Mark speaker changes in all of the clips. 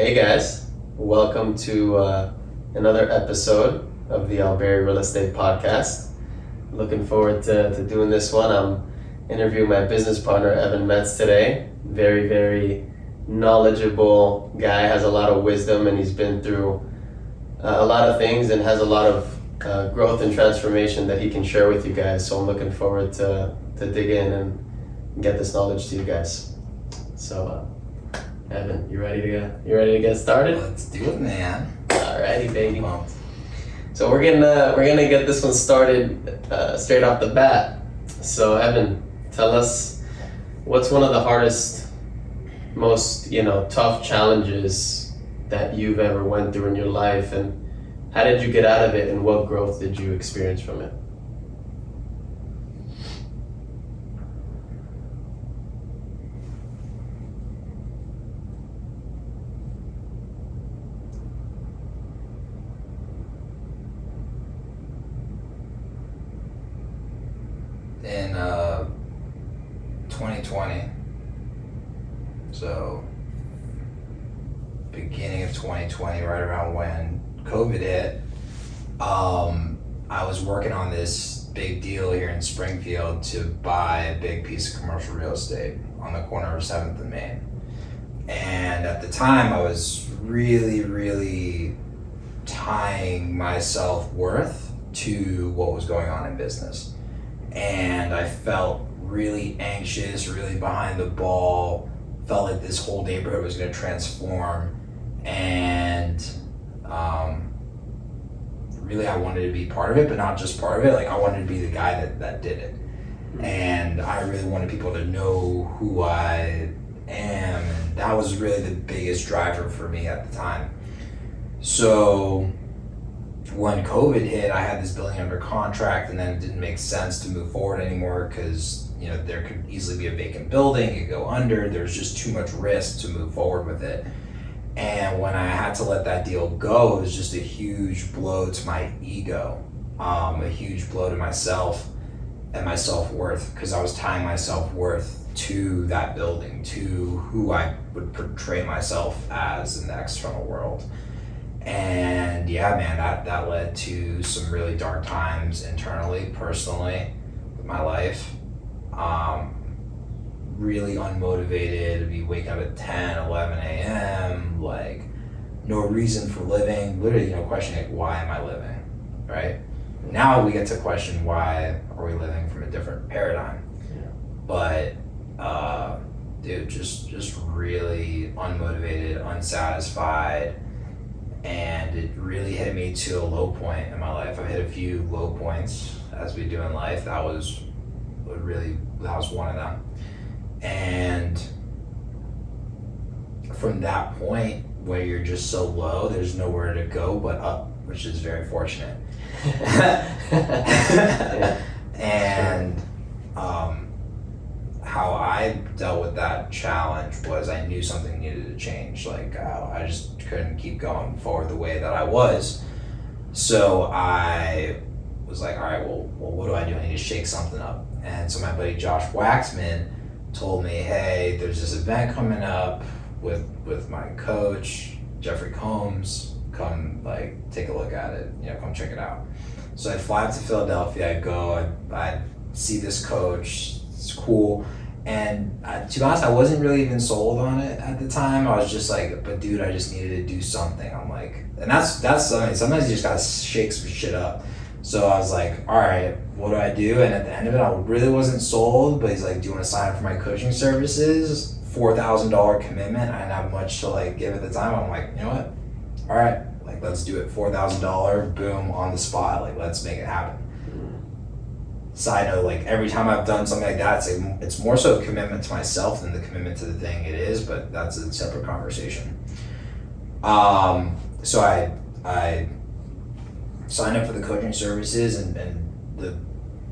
Speaker 1: Hey guys, welcome to another episode of the Alberi Real Estate podcast. Looking forward to doing this one. I'm interviewing my business partner, Evan Metz, today. Very, very knowledgeable guy, has a lot of wisdom, and he's been through a lot of things and has a lot of growth and transformation that he can share with you guys. So I'm looking forward to dig in and get this knowledge to you guys. So Evan, you ready to get started?
Speaker 2: Let's do it, man.
Speaker 1: Alrighty, baby. So we're gonna get this one started straight off the bat. So Evan, tell us what's one of the hardest, most tough challenges that you've ever went through in your life, and how did you get out of it, and what growth did you experience from it?
Speaker 2: In 2020, so beginning of 2020, right around when COVID hit, I was working on this big deal here in Springfield to buy a big piece of commercial real estate on the corner of 7th and Main. And at the time, I was really tying my self-worth to what was going on in business. And I felt really anxious, really behind the ball, felt like this whole neighborhood was going to transform, and really I wanted to be part of it, but not just part of it, like I wanted to be the guy that did it. And I really wanted people to know who I am, and that was really the biggest driver for me at the time. So when COVID hit, I had this building under contract, and then it didn't make sense to move forward anymore because there could easily be a vacant building, it could go under, there's just too much risk to move forward with it. And when I had to let that deal go, it was just a huge blow to my ego, a huge blow to myself and my self-worth, because I was tying my self-worth to that building, to who I would portray myself as in the external world. And yeah, man, that led to some really dark times internally, personally, with my life. Really unmotivated to be waking up at 10, 11 a.m., like no reason for living, literally, questioning why am I living, right? Now we get to question why are we living from a different paradigm.
Speaker 1: Yeah.
Speaker 2: But dude, just really unmotivated, unsatisfied. And it really hit me to a low point in my life. I've hit a few low points as we do in life. That was one of them. And from that point where you're just so low, there's nowhere to go but up, which is very fortunate. And how I dealt with that challenge was I knew something needed to change. Like I just couldn't keep going forward the way that I was. So I was like, all right, well, what do I do? I need to shake something up. And so my buddy Josh Waxman told me, hey, there's this event coming up with my coach, Jeffrey Combs. Come take a look at it, come check it out. So I fly up to Philadelphia, I go, I see this coach, it's cool. And to be honest, I wasn't really even sold on it at the time. I was just like, but dude, I just needed to do something. I'm like, and that's something, sometimes you just gotta shake some shit up. So I was like, all right, what do I do? And at the end of it, I really wasn't sold, but he's like, do you want to sign up for my coaching services? $4,000 commitment. I didn't have much to give at the time. I'm like, you know what? All right, let's do it. $4,000, boom, on the spot. Let's make it happen. Side note, every time I've done something like that, it's more so a commitment to myself than the commitment to the thing it is, but that's a separate conversation. So I signed up for the coaching services, and the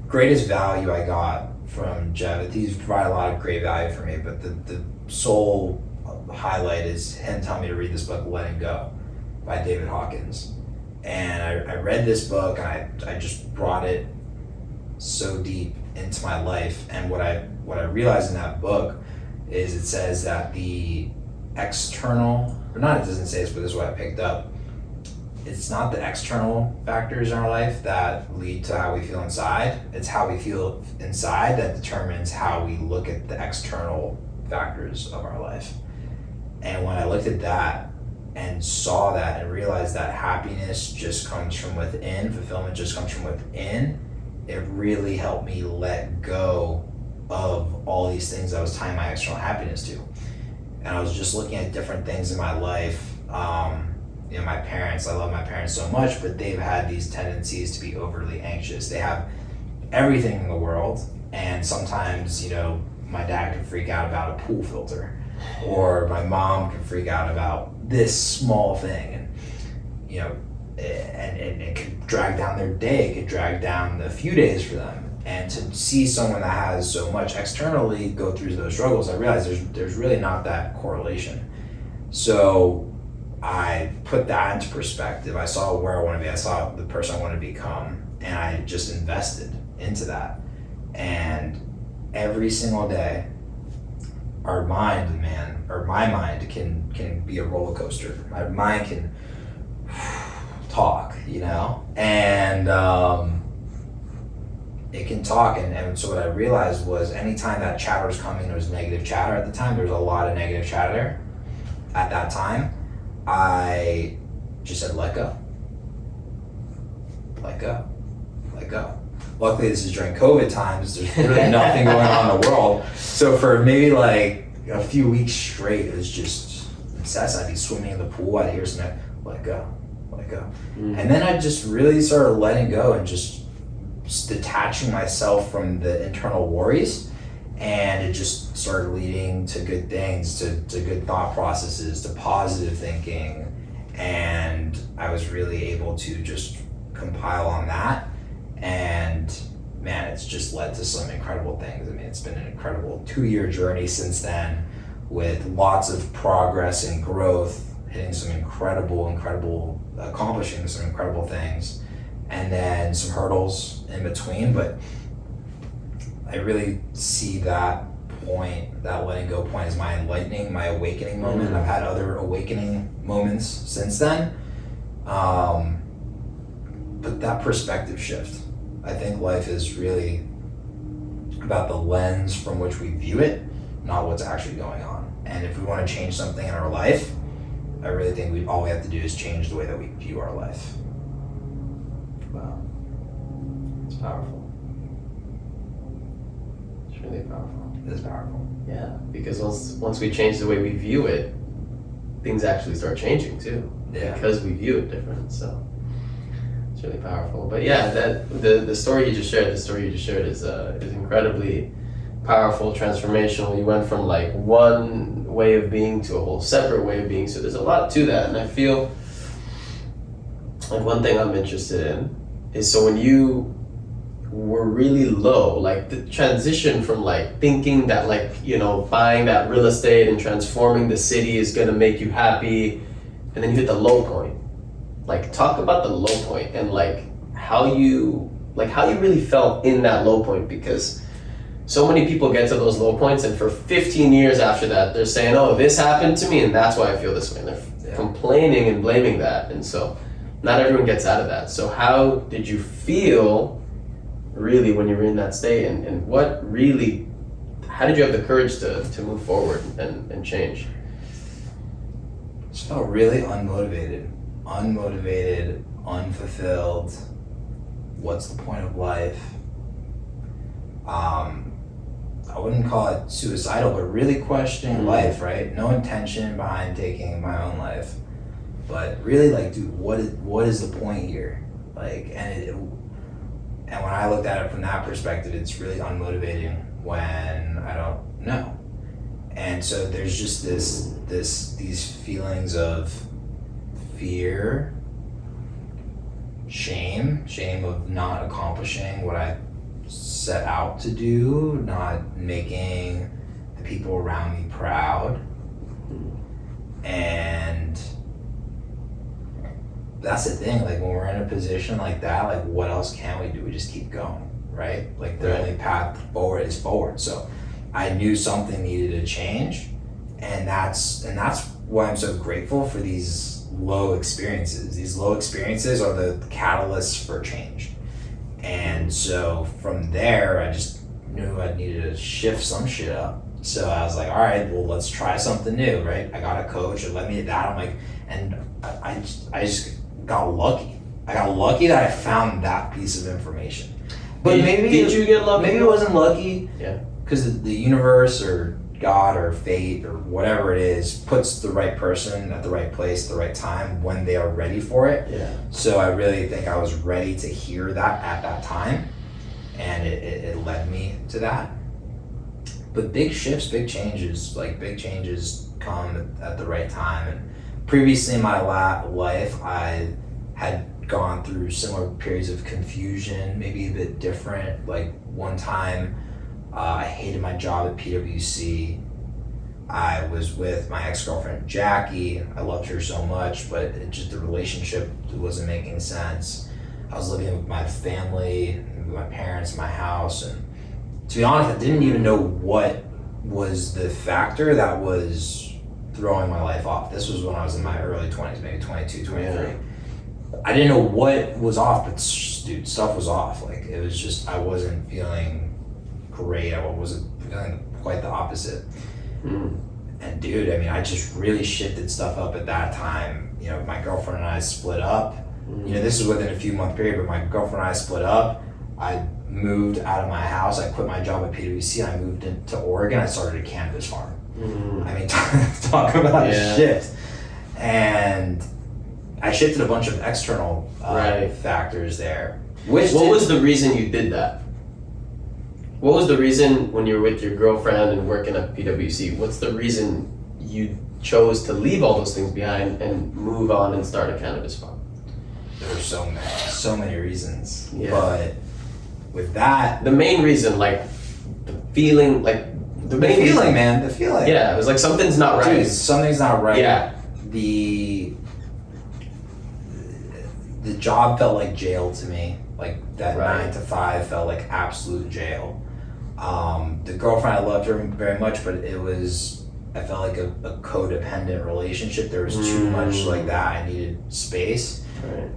Speaker 2: greatest value I got from Jeff, he's provided a lot of great value for me, but the sole highlight is him telling me to read this book, Letting Go, by David Hawkins. And I read this book, and I just brought it so deep into my life. And what I realized in that book is it says that the external or not, it doesn't say this, but this is what I picked up. It's not the external factors in our life that lead to how we feel inside. It's how we feel inside that determines how we look at the external factors of our life. And when I looked at that and saw that and realized that happiness just comes from within, fulfillment just comes from within, it really helped me let go of all these things I was tying my external happiness to. And I was just looking at different things in my life. My parents, I love my parents so much, but they've had these tendencies to be overly anxious. They have everything in the world, and sometimes, my dad can freak out about a pool filter, or my mom can freak out about this small thing, and it could drag down their day, it could drag down a few days for them. And to see someone that has so much externally go through those struggles, I realized there's really not that correlation. So I put that into perspective. I saw where I want to be. I saw the person I want to become, and I just invested into that. And every single day, my mind can be a roller coaster. My mind can talk, and it can talk. And so what I realized was anytime that chatter was coming, there was negative chatter at the time. There was a lot of negative chatter at that time. I just said, let go. Let go. Let go. Luckily, this is during COVID times. There's really nothing going on in the world. So for maybe like a few weeks straight, it was just incessant. I'd be swimming in the pool. I'd hear something, let go, let go. Mm-hmm. And then I just really started letting go and just detaching myself from the internal worries. And it just started leading to good things, to good thought processes, to positive thinking. And I was really able to just compile on that. And man, it's just led to some incredible things. I mean, it's been an incredible 2-year journey since then, with lots of progress and growth, hitting some accomplishing some incredible things, and then some hurdles in between. But I really see that point, that letting go point, as my enlightening, my awakening moment. Mm-hmm. I've had other awakening moments since then. But that perspective shift, I think life is really about the lens from which we view it, not what's actually going on. And if we want to change something in our life, I really think all we have to do is change the way that we view our life.
Speaker 1: Wow. It's powerful. Really powerful.
Speaker 2: It is powerful.
Speaker 1: Yeah, because once we change the way we view it, things actually start changing too. Yeah. Because we view it different. So it's really powerful. But yeah, that the story you just shared is incredibly powerful, transformational. You went from like one way of being to a whole separate way of being. So there's a lot to that, and I feel like one thing I'm interested in is, so when you were really low, like the transition from like thinking that buying that real estate and transforming the city is gonna make you happy, and then you hit the low point. Like, talk about the low point and how you really felt in that low point, because so many people get to those low points and for 15 years after that they're saying, oh, this happened to me and that's why I feel this way, and they're complaining and blaming that. And so not everyone gets out of that. So how did you feel really when you were in that state, and how did you have the courage to move forward and change?
Speaker 2: Just felt really unmotivated, unfulfilled. What's the point of life? I wouldn't call it suicidal, but really questioning life, right? No intention behind taking my own life, but really dude, what is the point here? And when I looked at it from that perspective, it's really unmotivating when I don't know. And so there's just these feelings of fear, shame of not accomplishing what I set out to do, not making the people around me proud. And that's the thing, when we're in a position like that, what else can we do? We just keep going, right? The only path forward is forward. So I knew something needed to change, and that's why I'm so grateful for these low experiences. These low experiences are the catalysts for change. And so from there, I just knew I needed to shift some shit up. So I was like, all right, well, let's try something new, right? I got a coach, it led me to that. I'm like, and I just got lucky. I got lucky that I found that piece of information. But
Speaker 1: did you get lucky?
Speaker 2: Maybe it wasn't lucky.
Speaker 1: Yeah.
Speaker 2: Because the universe or God or fate or whatever it is puts the right person at the right place at the right time when they are ready for it.
Speaker 1: Yeah.
Speaker 2: So I really think I was ready to hear that at that time, and it led me to that. But big shifts, big changes come at the right time. And previously in my life, I had gone through similar periods of confusion, maybe a bit different. Like one time, I hated my job at PwC. I was with my ex-girlfriend Jackie. I loved her so much, but the relationship wasn't making sense. I was living with my family, with my parents, my house, and to be honest, I didn't even know what was the factor that was throwing my life off. This was when I was in my early 20s, maybe 22, 23. Yeah. I didn't know what was off, but dude, stuff was off. Like, it was just, I wasn't feeling great. I wasn't feeling quite the opposite. And dude, I mean, I just really shifted stuff up at that time. You know, my girlfriend and I split up. You know, this is within a few month period, but my girlfriend and I split up. I moved out of my house. I quit my job at PwC and I moved into Oregon. I started a cannabis farm. I mean, talk about a shift. And I shifted a bunch of external factors there. What
Speaker 1: was the reason you did that? What was the reason when you were with your girlfriend and working at PwC? What's the reason you chose to leave all those things behind and move on and start a cannabis farm?
Speaker 2: There were so many reasons. Yeah. But with that,
Speaker 1: the main reason, like the feeling, the feeling.
Speaker 2: Yeah,
Speaker 1: it was like something's not right.
Speaker 2: Dude, something's not right.
Speaker 1: Yeah.
Speaker 2: The job felt like jail to me. Like that 9 to 5 felt like absolute jail. The girlfriend, I loved her very much, but I felt like a codependent relationship. There was too much like that. I needed space.
Speaker 1: Right.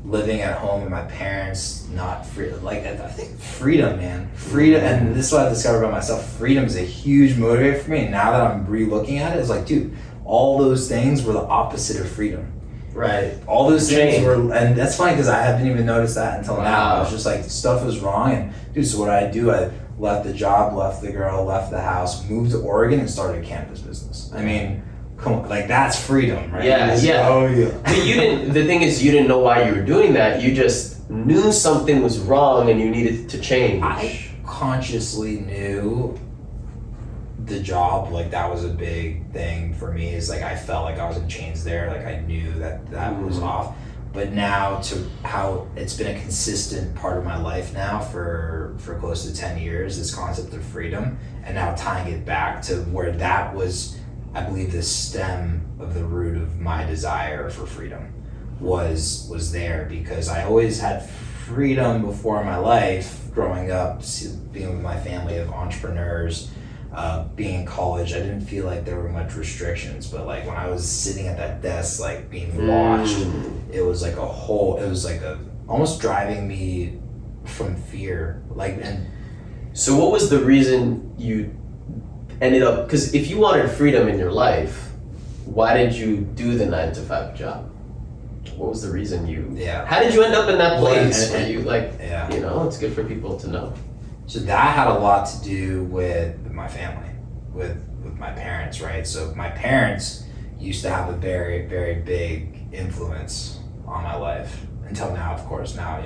Speaker 2: Living at home with my parents, not free. Like, I think freedom, man. Freedom, and this is what I discovered about myself. Freedom is a huge motivator for me. And now that I'm re-looking at it, it's like, dude, all those things were the opposite of freedom.
Speaker 1: Right.
Speaker 2: All those things were, and that's funny because I haven't even noticed that until now. I was just like, stuff was wrong. And dude, so what did I do? I left the job, left the girl, left the house, moved to Oregon and started a cannabis business. I mean, come on, like that's freedom, right?
Speaker 1: Yeah.
Speaker 2: Oh yeah.
Speaker 1: But the thing is, you didn't know why you were doing that. You just knew something was wrong and you needed to change.
Speaker 2: I consciously knew the job, like that was a big thing for me. Is like I felt like I was in chains there. Like I knew that was off. But now to how it's been a consistent part of my life now for close to 10 years, this concept of freedom, and now tying it back to where that was, I believe the stem of the root of my desire for freedom was there, because I always had freedom before in my life, growing up, being with my family of entrepreneurs, being in college. I didn't feel like there were much restrictions, but like when I was sitting at that desk, like being watched, it was like almost driving me from fear.
Speaker 1: So what was the reason you ended up, because if you wanted freedom in your life, why did you do the 9 to 5 job? What was the reason how did you end up in that place where you it's good for people to know.
Speaker 2: So that had a lot to do with my family, with my parents, right? So my parents used to have a very, very big influence on my life, until now, of course. Now,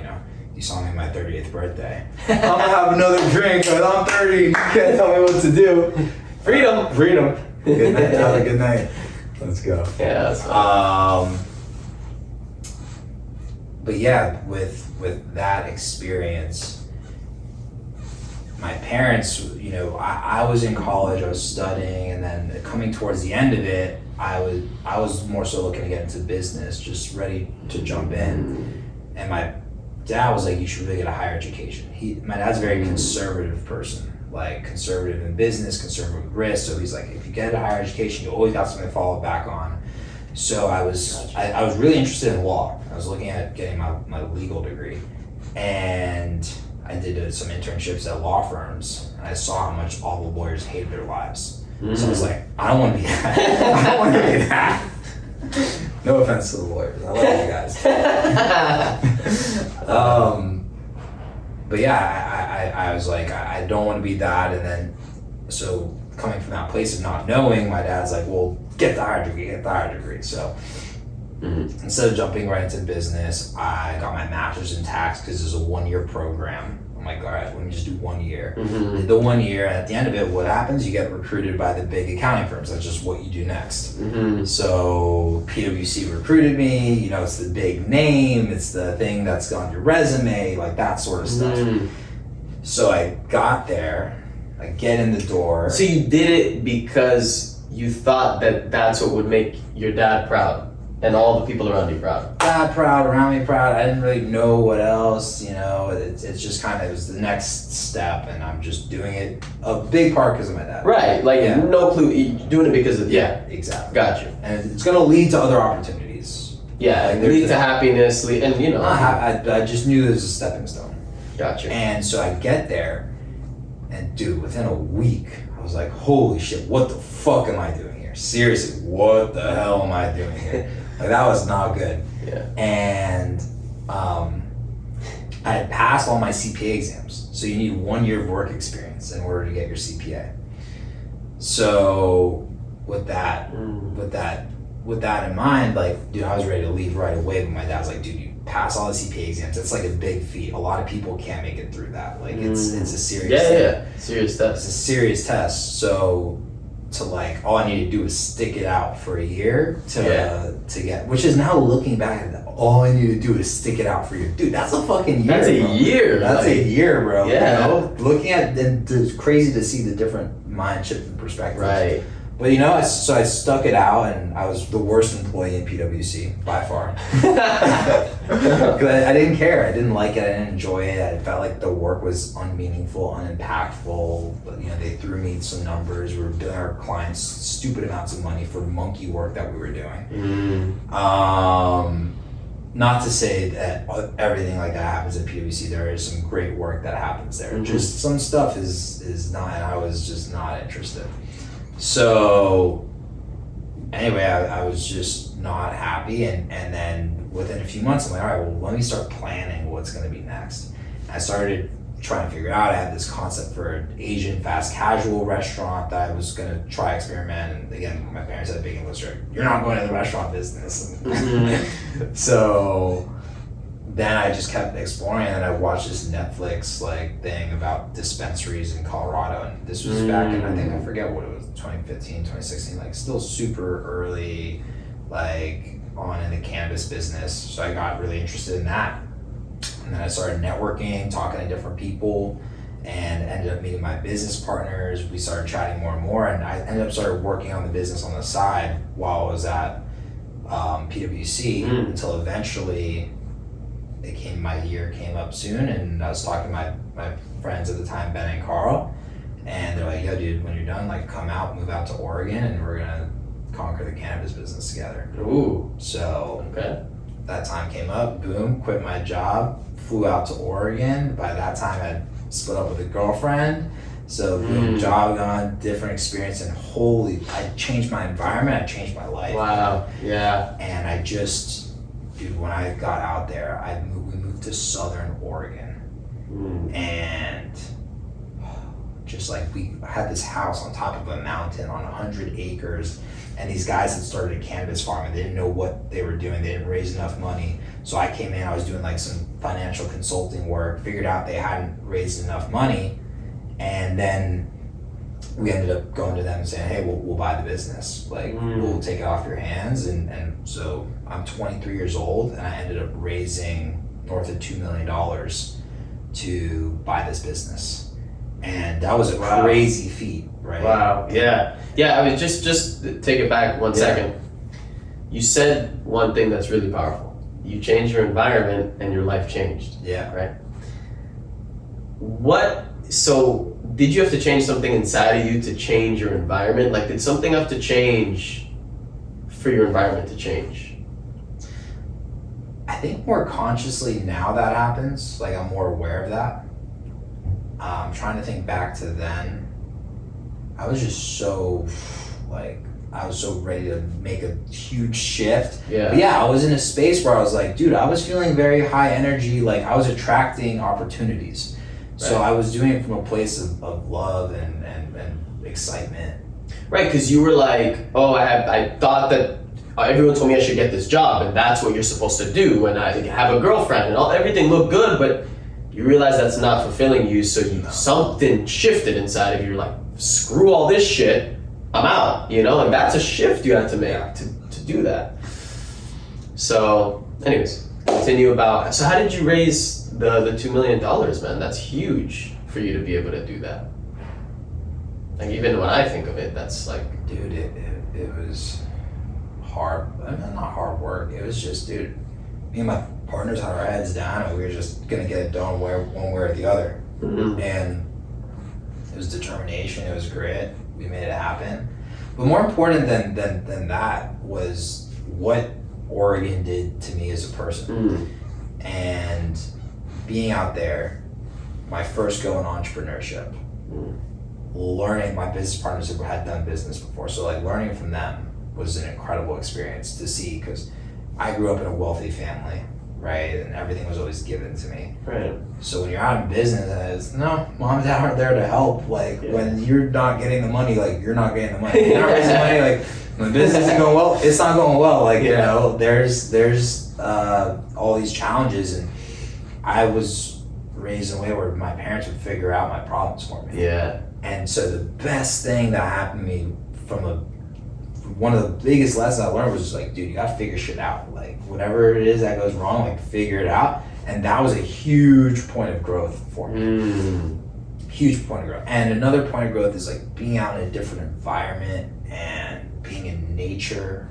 Speaker 2: you saw me on my 30th birthday. I'm gonna have another drink, but I'm 30, you can't tell me what to do.
Speaker 1: Freedom.
Speaker 2: Good night, Tyler, good night. Let's go.
Speaker 1: Yeah, that's fine.
Speaker 2: But yeah, with that experience, my parents, I was in college, I was studying, and then coming towards the end of it, I was more so looking to get into business, just ready to jump in. And my dad was like, you should really get a higher education. My dad's a very conservative person. like conservative in business, conservative with risk. So he's like, if you get a higher education, you always got something to fall back on. So I was really interested in law. I was looking at getting my legal degree, and I did some internships at law firms, and I saw how much all the lawyers hated their lives. So I was like, I don't want to be that. I don't want to be that. No offense to the lawyers, I love you guys. But yeah, I was like, I don't want to be that. And then, so coming from that place of not knowing, my dad's like, well, get the higher degree. So instead of jumping right into business, I got my master's in tax because it was a 1-year program. I'm like, all right, let me just do 1 year. Did the 1 year, and at the end of it, what happens? You get recruited by the big accounting firms. That's just what you do next. So PwC recruited me. You know, it's the big name. It's the thing that's on your resume, like that sort of stuff. So I got there. I get in the door.
Speaker 1: So you did it because you thought that that's what would make your dad proud and all the people around you proud.
Speaker 2: Dad proud, around me proud. I didn't really know what else, you know. It's just kind of, it was the next step, and I'm just doing it a big part because of my dad.
Speaker 1: Right, like no clue. You're doing it because of
Speaker 2: exactly.
Speaker 1: Got you.
Speaker 2: And it's going to lead to other opportunities.
Speaker 1: Yeah, like lead to happiness, and you know.
Speaker 2: I just knew it was a stepping stone.
Speaker 1: Got you.
Speaker 2: And so I get there, and dude, within a week, I was like, holy shit, what the fuck am I doing here? Seriously, what the hell am I doing here? Like, that was not good.
Speaker 1: Yeah.
Speaker 2: And I had passed all my CPA exams. So you need 1 year of work experience in order to get your CPA. So with that in mind, like, dude, I was ready to leave right away, but my dad's like, dude, you pass all the CPA exams. It's like a big feat. A lot of people can't make it through that. Like, it's a serious
Speaker 1: serious test.
Speaker 2: It's a serious test. So to like, all I need to do is stick it out for a year to get, which is now looking back at that, all I need to do is stick it out for a year. Dude, that's a fucking year.
Speaker 1: That's a year.
Speaker 2: That's a year, bro.
Speaker 1: Yeah.
Speaker 2: You know? Looking at, and it's crazy to see the different mind shift and perspectives.
Speaker 1: Right.
Speaker 2: But you know, so I stuck it out, and I was the worst employee in PwC by far. Because I didn't care. I didn't like it. I didn't enjoy it. I felt like the work was unmeaningful, unimpactful. But, you know, they threw me some numbers. We were billing our clients stupid amounts of money for monkey work that we were doing. Not to say that everything like that happens at PwC. There is some great work that happens there. Just some stuff is not, and I was just not interested. So anyway, I was just not happy, and then within a few months I'm like, all right, well, let me start planning what's going to be next. I started trying to figure out. I had this concept for an Asian fast casual restaurant that I was going to try experiment, and again, my parents had a big English, you're not going to the restaurant business. So then I just kept exploring, and I watched this Netflix like thing about dispensaries in Colorado, and this was back in, I think, I forget what it was, 2015, 2016, like still super early, like on in the cannabis business. So I got really interested in that, and then I started networking, talking to different people, and ended up meeting my business partners. We started chatting more and more, and I ended up started working on the business on the side while I was at PwC until eventually my year came up soon, and I was talking to my friends at the time, Ben and Carl, and they're like, yo dude, when you're done, like come out, move out to Oregon, and we're gonna conquer the cannabis business together.
Speaker 1: Ooh.
Speaker 2: So that time came up, boom, quit my job, flew out to Oregon. By that time I'd split up with a girlfriend, so boom, job gone, different experience, and I changed my environment, I changed my life.
Speaker 1: Wow, yeah.
Speaker 2: And I just, dude, when I got out there, we moved to Southern Oregon, and just like we had this house on top of a mountain on 100 acres, and these guys had started a cannabis farm, and they didn't know what they were doing. They didn't raise enough money. So I came in, I was doing like some financial consulting work, figured out they hadn't raised enough money, and then we ended up going to them and saying, hey, we'll buy the business. Like, we'll take it off your hands. And so I'm 23 years old, and I ended up raising north of $2 million to buy this business. And that was a crazy feat, right?
Speaker 1: Wow, yeah. Yeah, I mean, just take it back one second. You said one thing that's really powerful. You changed your environment and your life changed.
Speaker 2: Yeah.
Speaker 1: Right? So did you have to change something inside of you to change your environment? Like, did something have to change for your environment to change?
Speaker 2: I think more consciously now that happens, like I'm more aware of that. I'm trying to think back to then. I was just so, like, I was so ready to make a huge shift.
Speaker 1: Yeah.
Speaker 2: But yeah, I was in a space where I was like, dude, I was feeling very high energy, like I was attracting opportunities. So I was doing it from a place of love and excitement.
Speaker 1: Right, because you were like, oh, I thought that everyone told me I should get this job, and that's what you're supposed to do, and I have a girlfriend, and everything looked good, but you realize that's not fulfilling you, so something shifted inside of you. You're like, screw all this shit, I'm out, you know? And that's a shift you had to make to do that. So, anyways, continue about, so how did you raise the $2 million, man? That's huge for you to be able to do that. Like, even when I think of it, that's like...
Speaker 2: Dude, it was hard, I mean, not hard work, it was just, dude, me and my partners had our heads down and we were just gonna get it done one way or the other.
Speaker 1: Mm-hmm.
Speaker 2: And it was determination, it was grit, we made it happen. But more important than that was what Oregon did to me as a person. And being out there, my first go in entrepreneurship, learning, my business partners had done business before, so like learning from them was an incredible experience to see, because I grew up in a wealthy family, right, and everything was always given to me.
Speaker 1: Right.
Speaker 2: So when you're out in business, no, mom and dad aren't there to help. Like when you're not getting the money, like you're not getting the money. You're not raising money, like when business isn't going well, it's not going well. Like, you know, there's all these challenges, and I was raised in a way where my parents would figure out my problems for me.
Speaker 1: Yeah.
Speaker 2: And so the best thing that happened to me one of the biggest lessons I learned was just like, dude, you gotta figure shit out. Like whatever it is that goes wrong, like figure it out. And that was a huge point of growth for me. Huge point of growth. And another point of growth is like being out in a different environment and being in nature.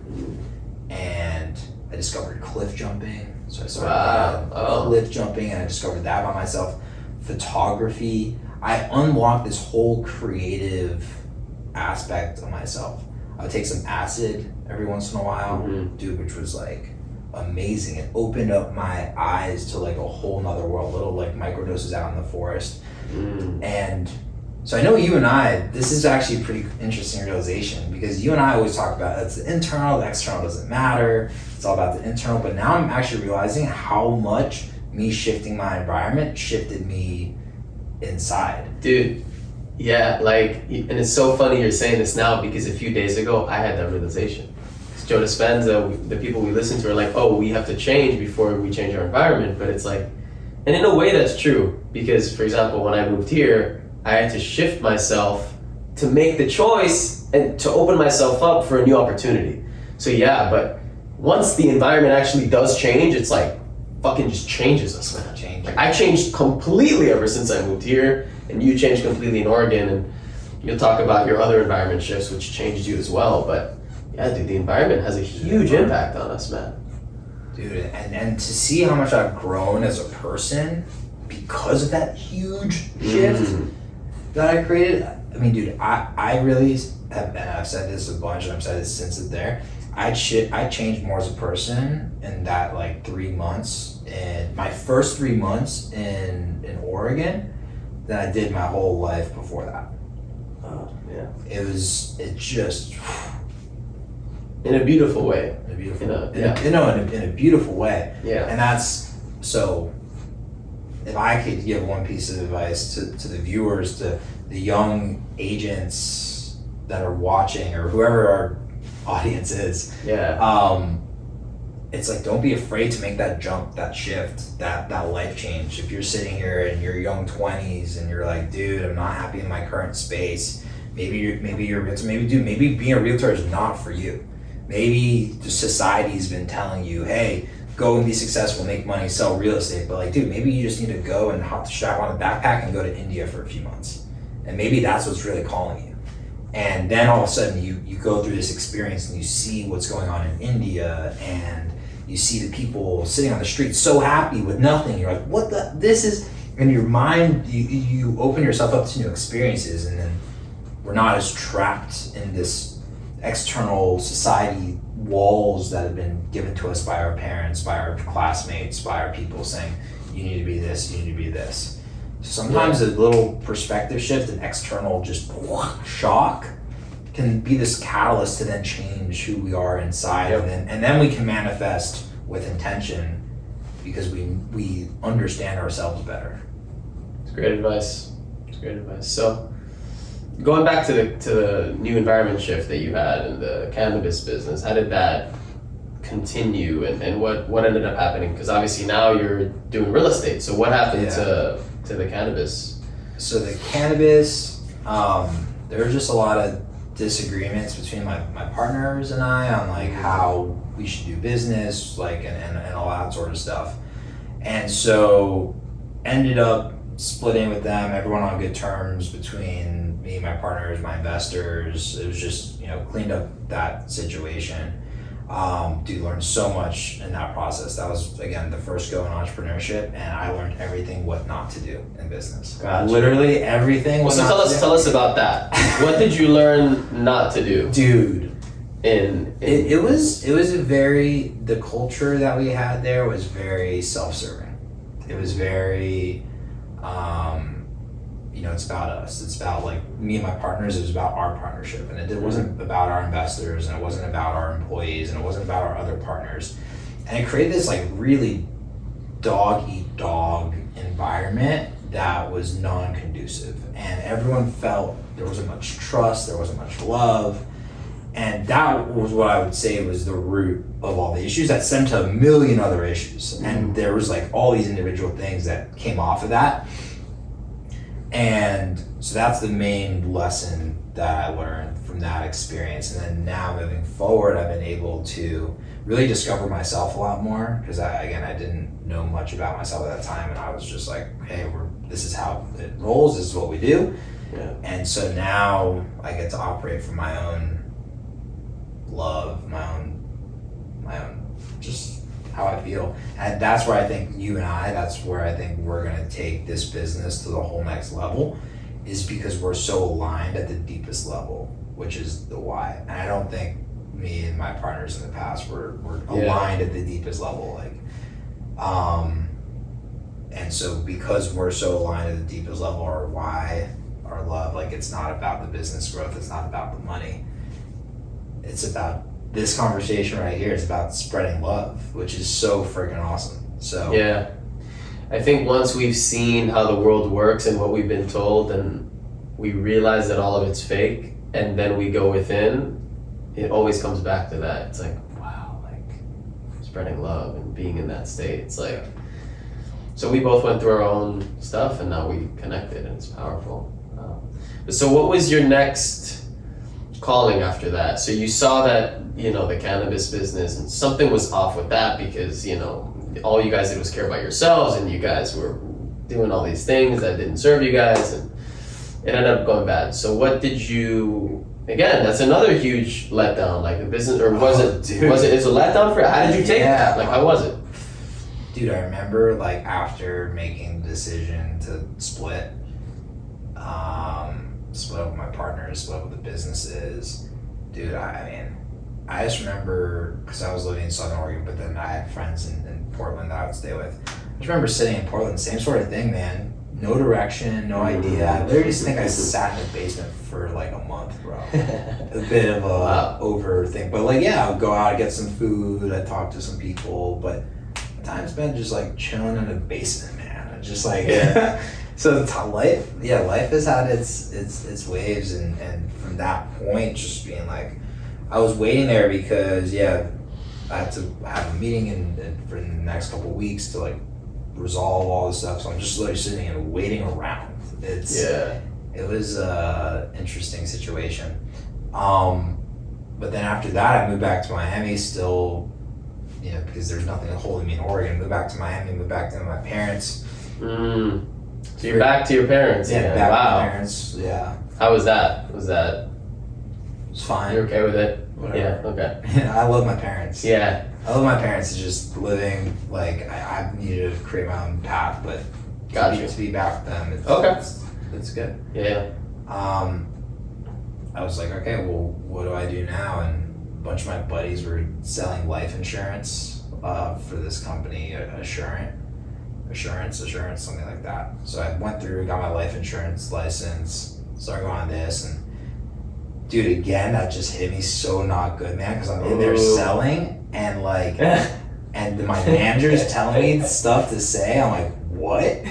Speaker 2: And I discovered cliff jumping. So I started cliff jumping, and I discovered that by myself. Photography. I unlocked this whole creative aspect of myself. I would take some acid every once in a while, dude, which was like amazing. It opened up my eyes to like a whole nother world, little like microdoses out in the forest. And so I know you and I, this is actually a pretty interesting realization, because you and I always talk about it's the internal, the external doesn't matter. It's all about the internal. But now I'm actually realizing how much me shifting my environment shifted me inside.
Speaker 1: Dude. Yeah, like, and it's so funny you're saying this now, because a few days ago I had that realization. Joe Dispenza, the people we listen to are like, oh, we have to change before we change our environment, but it's like, and in a way that's true, because for example, when I moved here, I had to shift myself to make the choice and to open myself up for a new opportunity. So yeah, but once the environment actually does change, it's like, fucking just changes us, man. Like, I changed completely ever since I moved here, and you changed completely in Oregon, and you'll talk about your other environment shifts, which changed you as well. But yeah, dude, the environment has a huge impact on us, man.
Speaker 2: Dude, and to see how much I've grown as a person because of that huge shift that I created. I mean, dude, I really have, and I've said this a bunch, and I've said this since it's there, I changed more as a person in that like 3 months, and my first 3 months in Oregon, than I did my whole life before that.
Speaker 1: Yeah.
Speaker 2: It just
Speaker 1: in a beautiful way.
Speaker 2: In a beautiful way.
Speaker 1: Yeah.
Speaker 2: And that's, so if I could give one piece of advice to the viewers, to the young agents that are watching, or whoever our audience is, it's like, don't be afraid to make that jump, that shift, that life change. If you're sitting here in your young 20s and you're like, dude, I'm not happy in my current space, maybe you're a realtor, maybe being a realtor is not for you. Maybe the society's been telling you, hey, go and be successful, make money, sell real estate. But like, dude, maybe you just need to go and strap on a backpack and go to India for a few months. And maybe that's what's really calling you. And then all of a sudden you go through this experience and you see what's going on in India, and you see the people sitting on the street so happy with nothing. You're like, what the, this is in your mind, you open yourself up to new experiences, and then we're not as trapped in this external society walls that have been given to us by our parents, by our classmates, by our people saying, you need to be this, you need to be this. Sometimes a little perspective shift, an external just shock, can be this catalyst to then change who we are inside, and then we can manifest with intention because we understand ourselves better.
Speaker 1: It's great advice. So, going back to the new environment shift that you had in the cannabis business, how did that continue, and what ended up happening? Because obviously now you're doing real estate. So what happened to the cannabis?
Speaker 2: So the cannabis, there was just a lot of disagreements between my partners and I on like how we should do business, like and all that sort of stuff. And so ended up splitting with them, everyone on good terms between me, my partners, my investors. It was just, cleaned up that situation. Learned so much in that process. That was, again, the first go in entrepreneurship, and I learned everything what not to do in business.
Speaker 1: Gotcha.
Speaker 2: Literally everything.
Speaker 1: So tell us about that. What did you learn not to do?
Speaker 2: Dude.
Speaker 1: It
Speaker 2: was the culture that we had there was very self-serving. It was very, it's about us. It's about like me and my partners. It was about our partnership, and it wasn't about our investors, and it wasn't about our employees, and it wasn't about our other partners. And it created this like really dog eat dog environment that was non-conducive, and everyone felt there wasn't much trust, there wasn't much love. And that was what I would say was the root of all the issues that stemmed to a million other issues. And there was like all these individual things that came off of that. And so that's the main lesson that I learned from that experience. And then now moving forward, I've been able to really discover myself a lot more, because I didn't know much about myself at that time. And I was just like, hey, this is how it rolls, this is what we do.
Speaker 1: Yeah.
Speaker 2: And so now I get to operate from my own love, my own just how I feel. And that's where I think that's where I think we're gonna take this business to the whole next level, is because we're so aligned at the deepest level, which is the why. And I don't think me and my partners in the past were aligned at the deepest level. And so because we're so aligned at the deepest level, our why, our love, like it's not about the business growth, it's not about the money. It's about this conversation right here. It's about spreading love, which is so freaking awesome. So
Speaker 1: yeah, I think once we've seen how the world works and what we've been told, and we realize that all of it's fake, and then we go within, it always comes back to that. It's like, wow, like spreading love and being in that state. It's like, so we both went through our own stuff, and now we connected, and it's powerful. So what was your next calling after that? So you saw that, the cannabis business, and something was off with that, because, all you guys did was care about yourselves, and you guys were doing all these things that didn't serve you guys, and it ended up going bad. So what did you, again, that's another huge letdown, like the business, or was it a letdown for you? How did you take that? Like, how was it?
Speaker 2: Dude, I remember like after making the decision to split up with my partners, split up with the businesses. Dude, I just remember, because I was living in Southern Oregon, but then I had friends in Portland that I would stay with. I just remember sitting in Portland, same sort of thing, man. No direction, no idea. I literally just think I sat in the basement for like a month, bro. A bit of a overthink. But like, yeah, I would go out, I'd get some food, I'd talk to some people, but time spent just like chilling in the basement, man. Just like, so life has had its waves, and from that point, just being like, I was waiting there because I had to have a meeting for the next couple of weeks to like resolve all this stuff. So I'm just literally sitting and waiting around. It was a interesting situation. But then after that, I moved back to Miami still, because there's nothing holding me in Oregon. Moved back to Miami, moved back to my parents.
Speaker 1: So you're back to your parents?
Speaker 2: Yeah, back to my parents. Yeah.
Speaker 1: How was that? It
Speaker 2: was fine.
Speaker 1: You're okay with it?
Speaker 2: Whatever.
Speaker 1: Yeah, okay.
Speaker 2: I love my parents.
Speaker 1: Yeah.
Speaker 2: I love my parents. It's just living, like, I needed to create my own path, but to be back with them.
Speaker 1: Okay.
Speaker 2: It's good.
Speaker 1: Yeah.
Speaker 2: I was like, okay, well, what do I do now? And a bunch of my buddies were selling life insurance for this company, Assurance, something like that. So I went through, got my life insurance license, started going on this, and dude, again, that just hit me so not good, man, because I'm in there selling, and like, and my manager's telling me stuff to say. I'm like, what?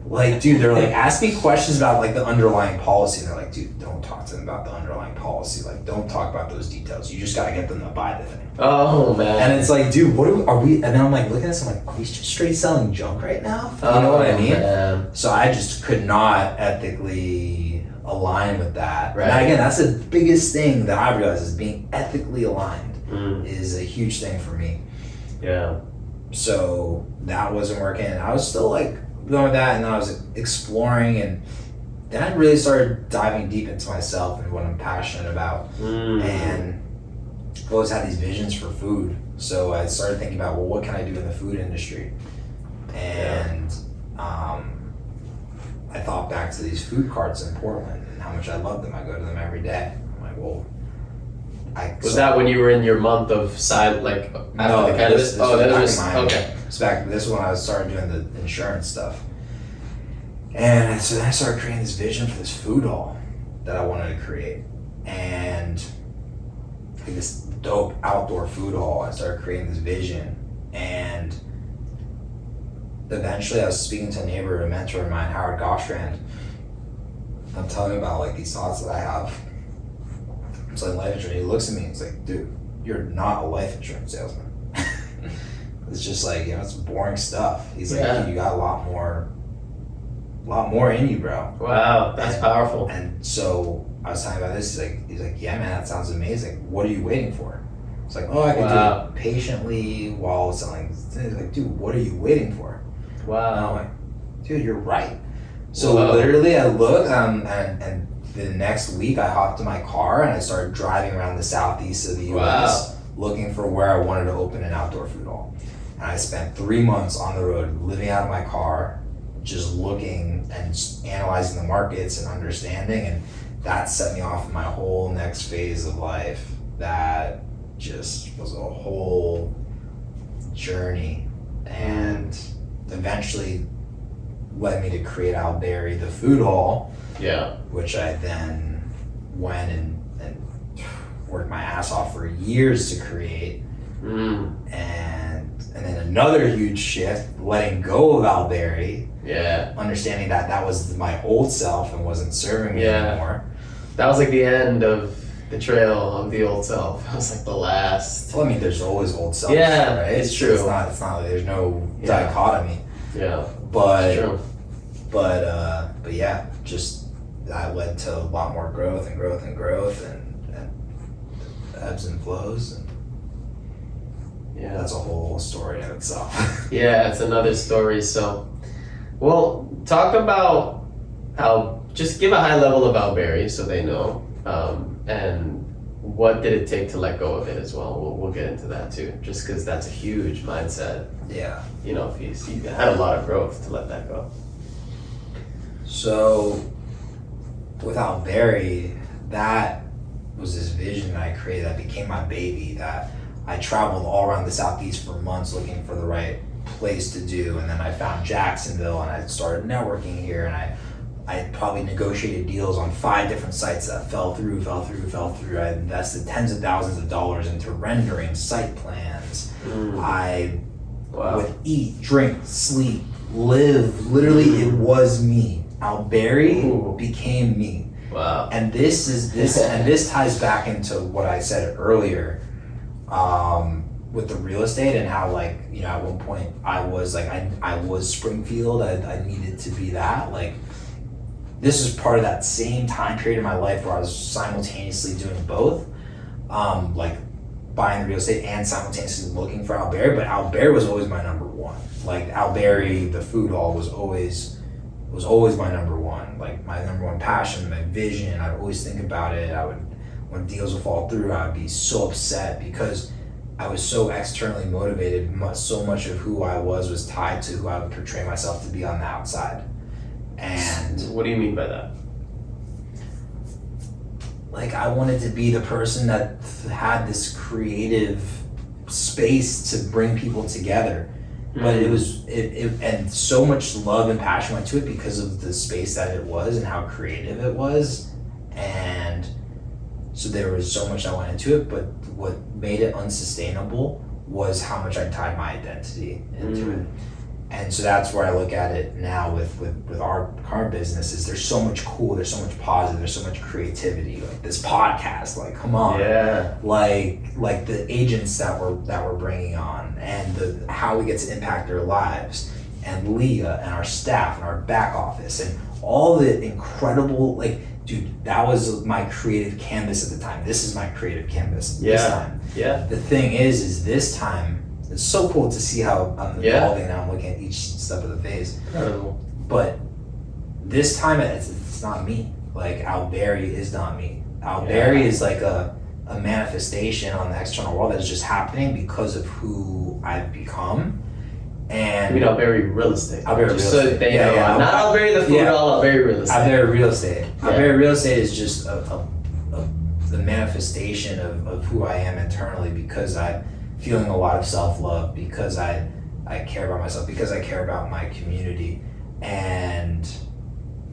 Speaker 2: Like, dude, they're like, ask me questions about like the underlying policy. And they're like, dude, don't talk to them about the underlying policy. Like, don't talk about those details. You just gotta get them to buy the thing.
Speaker 1: Oh man.
Speaker 2: And it's like, dude, what are we? And then I'm like, looking at this, I'm like, are we just straight selling junk right now? You know what I mean?
Speaker 1: Man.
Speaker 2: So I just could not ethically align with that.
Speaker 1: Right.
Speaker 2: And again, that's the biggest thing that I realized is being ethically aligned is a huge thing for me.
Speaker 1: Yeah.
Speaker 2: So that wasn't working. I was still like going with that, and then I was exploring, and then I really started diving deep into myself and what I'm passionate about. And I've always had these visions for food. So I started thinking about, well, what can I do in the food industry? And I thought back to these food carts in Portland and how much I love them. I go to them every day. I'm like, well,
Speaker 1: was that when you were in your month of side, like after the cannabis? Okay.
Speaker 2: It's back. This is when I started doing the insurance stuff, and so then I started creating this vision for this food hall that I wanted to create, and like this dope outdoor food hall. I started creating this vision, and eventually I was speaking to a neighbor, a mentor of mine, Howard Goffstrand. I'm telling him about like these thoughts that I have. It's like life insurance. He looks at me and he's like, dude, you're not a life insurance salesman. It's just like, it's boring stuff. He's like, you got a lot more in you, bro.
Speaker 1: Wow, that's powerful.
Speaker 2: And so I was talking about this. He's like, yeah, man, that sounds amazing. What are you waiting for? It's like, oh, I can do it patiently while selling. He's like, dude, what are you waiting for?
Speaker 1: Wow.
Speaker 2: And I'm like, dude, you're right. So literally, I looked, and the next week, I hopped in my car and I started driving around the southeast of the U.S. looking for where I wanted to open an outdoor food hall. And I spent 3 months on the road, living out of my car, just looking and analyzing the markets and understanding, and that set me off in my whole next phase of life. That just was a whole journey, and eventually led me to create Alberi, the food hall. Yeah. Which I then went and worked my ass off for years to create. And then another huge shift, letting go of Alberi. Yeah. Understanding that was my old self and wasn't serving me anymore.
Speaker 1: That was like the end of the trail of the old self. It was like the last.
Speaker 2: Well, I mean, there's always old selves.
Speaker 1: Yeah,
Speaker 2: right?
Speaker 1: it's true.
Speaker 2: It's not like there's no dichotomy.
Speaker 1: Yeah.
Speaker 2: But
Speaker 1: it's true.
Speaker 2: But yeah, just that led to a lot more growth and ebbs and flows, and that's a whole story in itself.
Speaker 1: Yeah, it's another story. So, well, talk about just give a high level of Alberi so they know, and what did it take to let go of it as well. We'll get into that too, just because that's a huge mindset.
Speaker 2: Yeah.
Speaker 1: Piece. You had a lot of growth to let that go.
Speaker 2: So with Alberi, that was this vision that I created that became my baby, that I traveled all around the Southeast for months looking for the right place to do, and then I found Jacksonville and I started networking here, and I probably negotiated deals on 5 different sites that fell through. I invested tens of thousands of dollars into rendering site plans. I would eat, drink, sleep, live. Literally, it was me. Alberi became me.
Speaker 1: Wow.
Speaker 2: And this ties back into what I said earlier, with the real estate and how, like, at one point I was like, I was Springfield. I needed to be that. Like, this is part of that same time period in my life where I was simultaneously doing both, like buying the real estate and simultaneously looking for Alberi. But Alberi was always my number one. Like, Alberi, the food hall, was always my number one. Like, my number one passion, my vision. I'd always think about it. When deals would fall through, I'd be so upset because I was so externally motivated. So much of who I was tied to who I would portray myself to be on the outside. And
Speaker 1: what do you mean by that?
Speaker 2: Like, I wanted to be the person that had this creative space to bring people together. But it was, and so much love and passion went to it because of the space that it was and how creative it was. And so there was so much that went into it, but what made it unsustainable was how much I tied my identity into it. And so that's where I look at it now with our current business is there's so much cool, there's so much positive, there's so much creativity. Like this podcast, like come on.
Speaker 1: Yeah.
Speaker 2: Like the agents that we're bringing on and how we get to impact their lives and Leah and our staff and our back office and all the incredible, like, dude, that was my creative canvas at the time. This is my creative canvas this time.
Speaker 1: Yeah.
Speaker 2: The thing is this time, it's so cool to see how I'm evolving now. I'm looking at each step of the phase.
Speaker 1: Incredible.
Speaker 2: But this time, it's not me. Like, Alberi is not me. Alberi is like a manifestation on the external world that's just happening because of who I've become. And
Speaker 1: I mean, Alberi Real Estate.
Speaker 2: Alberi Real Estate.
Speaker 1: Not Alberi the food hall, Alberi Real Estate.
Speaker 2: Alberi Real Estate. Alberi Real Estate is just the manifestation of who I am internally because I'm feeling a lot of self-love, because I care about myself, because I care about my community. And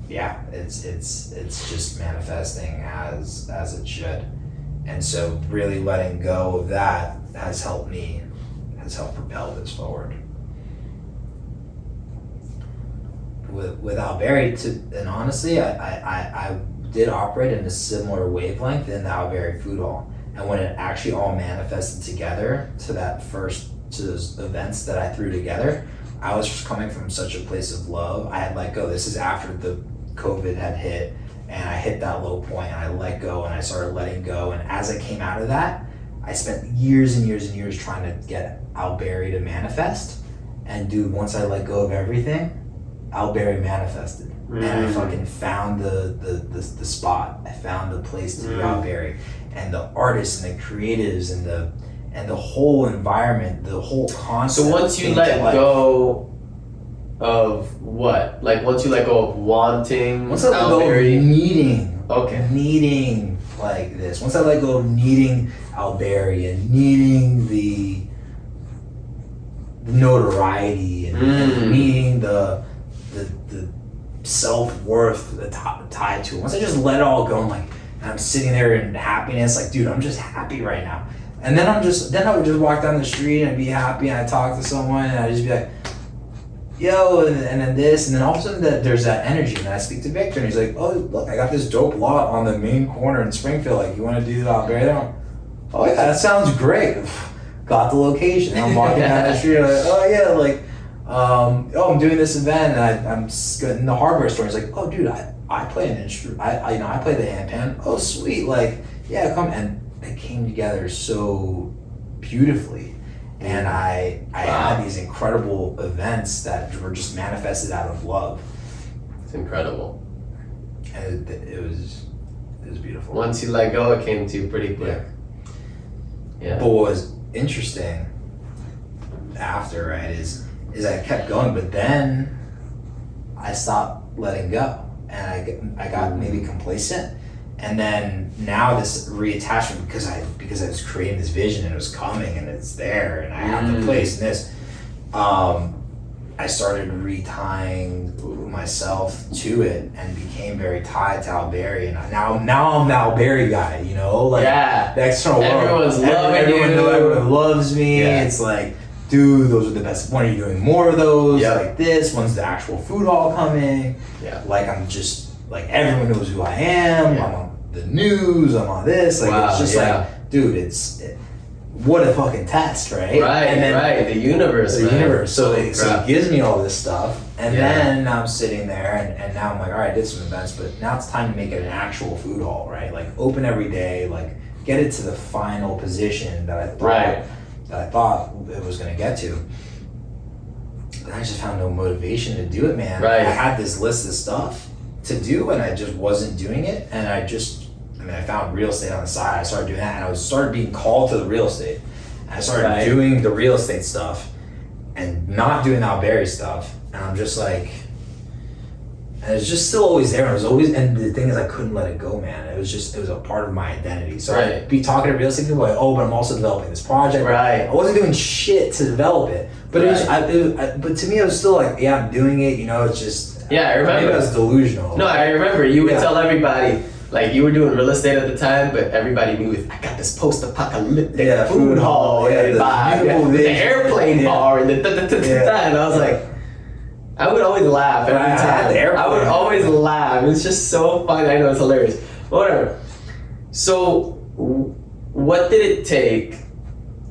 Speaker 2: yeah, it's just manifesting as it should. And so really letting go of that has helped propel this forward. With Alberi, and honestly, I did operate in a similar wavelength in the Alberi food hall. And when it actually all manifested together to those events that I threw together, I was just coming from such a place of love. I had let go. This is after the COVID had hit, and I hit that low point, and I let go, and I started letting go. And as I came out of that, I spent years and years and years trying to get Alberi to manifest. And dude, once I let go of everything, Alberi manifested. And I fucking found the spot. I found the place to be Alberi. And the artists and the creatives and the whole environment, the whole concept.
Speaker 1: So once you let go of what? Like once you let go of wanting
Speaker 2: once I let go of needing like this. Once I let go of needing Alberi and needing the notoriety and needing the self-worth tied to it. Once I just let it all go, and I'm sitting there in happiness, like, dude, I'm just happy right now. And then I would just walk down the street and be happy, and I'd talk to someone, and I'd just be like, yo, and then this, and then all of a sudden there's that energy, and I speak to Victor, and he's like, oh, look, I got this dope lot on the main corner in Springfield, like, you want to do Alberi there? Oh yeah, that sounds great. Got the location. I'm walking down the street, like, oh yeah, like, I'm doing this event, and I'm in the hardware store. He's like, oh dude, I play an instrument. I play the handpan. Oh sweet, like, yeah, come. And it came together so beautifully. And I had these incredible events that were just manifested out of love.
Speaker 1: It's incredible.
Speaker 2: And it was beautiful.
Speaker 1: Once you let go, it came to you pretty quick. Yeah.
Speaker 2: But what was interesting after, right, is I kept going, but then I stopped letting go, and I got maybe complacent, and then now this reattachment because I was creating this vision, and it was coming, and it's there, and I have the place and this. I started retying myself to it and became very tied to Alberi, and now I'm the Alberi guy, you know, like the external world. Everyone loves me. Yeah. It's like, dude, those are the best. When are you doing more of those? Yep. Like this. When's the actual food hall coming? Yeah. Like I'm just like everyone knows who I am. Yeah. I'm on the news. I'm on this. Like it's just like, dude, what a fucking test, right?
Speaker 1: Right. And then, the universe.
Speaker 2: The universe. So it gives me all this stuff, and then I'm sitting there, and now I'm like, all right, I did some events, but now it's time to make it an actual food hall, right? Like open every day, like get it to the final position that I thought it was going to get to. And I just found no motivation to do it, man. Right. I had this list of stuff to do, and I just wasn't doing it. And I found real estate on the side. I started doing that, and I started being called to the real estate. And I started doing the real estate stuff and not doing the Alberi stuff. And I'm just like, and it's just still always there. And the thing is, I couldn't let it go, man. It was a part of my identity. So I'd be talking to real estate people like, oh, but I'm also developing this project.
Speaker 1: Right.
Speaker 2: I wasn't doing shit to develop it. But but to me, it was still like, yeah, I'm doing it. You know, it's just.
Speaker 1: Yeah, I remember.
Speaker 2: Maybe I was delusional.
Speaker 1: No, I remember. You would tell everybody, like, you were doing real estate at the time, but everybody knew I got this post-apocalyptic food hall, the airplane bar, and and I was like, I would always laugh every time. I would always laugh. It's just so funny. I know it's hilarious. Whatever. So, what did it take